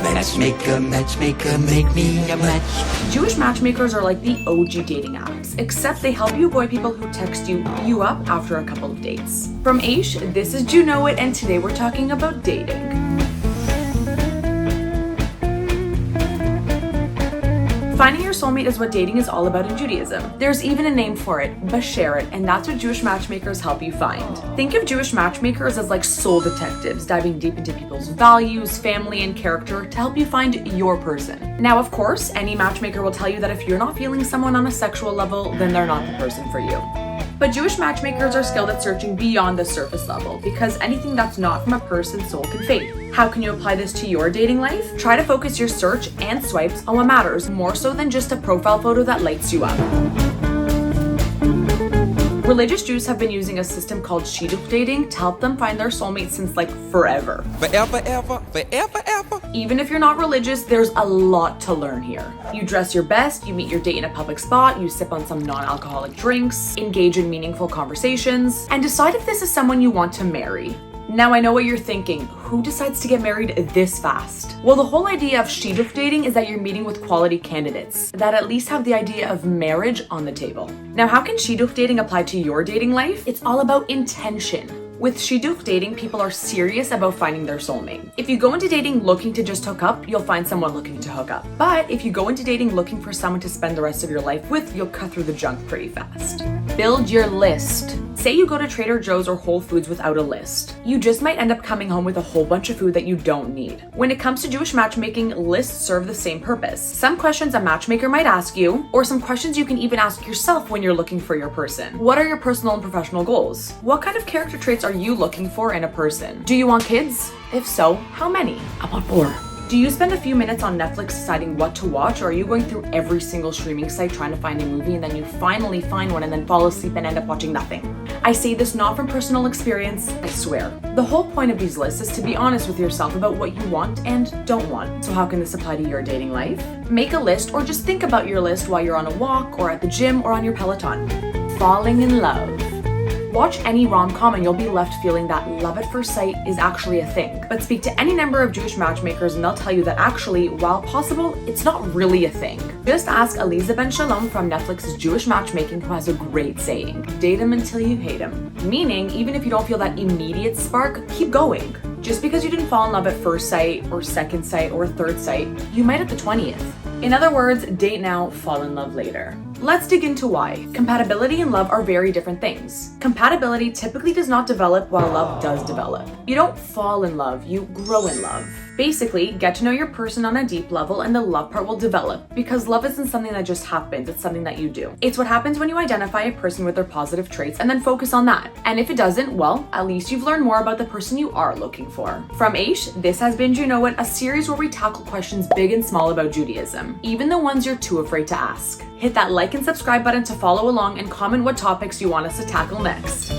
Matchmaker, matchmaker, make me a match. Jewish matchmakers are like the OG dating apps, except they help you avoid people who text you up after a couple of dates. From Aish, this is You Know It, and today we're talking about dating. Finding your soulmate is what dating is all about in Judaism. There's even a name for it, Bashert, and that's what Jewish matchmakers help you find. Think of Jewish matchmakers as like soul detectives, diving deep into people's values, family, and character to help you find your person. Now, of course, any matchmaker will tell you that if you're not feeling someone on a sexual level, then they're not the person for you. But Jewish matchmakers are skilled at searching beyond the surface level, because anything that's not from a person's soul can fade. How can you apply this to your dating life? Try to focus your search and swipes on what matters, more so than just a profile photo that lights you up. Religious Jews have been using a system called Shidduch dating to help them find their soulmate since like forever. Forever. Even if you're not religious, there's a lot to learn here. You dress your best, you meet your date in a public spot, you sip on some non-alcoholic drinks, engage in meaningful conversations, and decide if this is someone you want to marry. Now I know what you're thinking, who decides to get married this fast? Well, the whole idea of Shidduch dating is that you're meeting with quality candidates that at least have the idea of marriage on the table. Now, how can Shidduch dating apply to your dating life? It's all about intention. With Shidduch dating, people are serious about finding their soulmate. If you go into dating looking to just hook up, you'll find someone looking to hook up. But if you go into dating looking for someone to spend the rest of your life with, you'll cut through the junk pretty fast. Build your list. Say you go to Trader Joe's or Whole Foods without a list. You just might end up coming home with a whole bunch of food that you don't need. When it comes to Jewish matchmaking, lists serve the same purpose. Some questions a matchmaker might ask you, or some questions you can even ask yourself when you're looking for your person. What are your personal and professional goals? What kind of character traits are you looking for in a person? Do you want kids? If so, how many? I want 4. Do you spend a few minutes on Netflix deciding what to watch, or are you going through every single streaming site trying to find a movie and then you finally find one and then fall asleep and end up watching nothing? I say this not from personal experience, I swear. The whole point of these lists is to be honest with yourself about what you want and don't want. So how can this apply to your dating life? Make a list, or just think about your list while you're on a walk or at the gym or on your Peloton. Falling in love. Watch any rom-com and you'll be left feeling that love at first sight is actually a thing. But speak to any number of Jewish matchmakers and they'll tell you that actually, while possible, it's not really a thing. Just ask Eliza Ben Shalom from Netflix's Jewish Matchmaking, who has a great saying: date him until you hate him. Meaning, even if you don't feel that immediate spark, keep going. Just because you didn't fall in love at first sight or second sight or third sight, you might at the 20th. In other words, date now, fall in love later. Let's dig into why. Compatibility and love are very different things. Compatibility typically does not develop while love does develop. You don't fall in love, you grow in love. Basically, get to know your person on a deep level and the love part will develop, because love isn't something that just happens, it's something that you do. It's what happens when you identify a person with their positive traits and then focus on that. And if it doesn't, well, at least you've learned more about the person you are looking for. From Aish, this has been You Know It, a series where we tackle questions big and small about Judaism, even the ones you're too afraid to ask. Hit that like and subscribe button to follow along and comment what topics you want us to tackle next.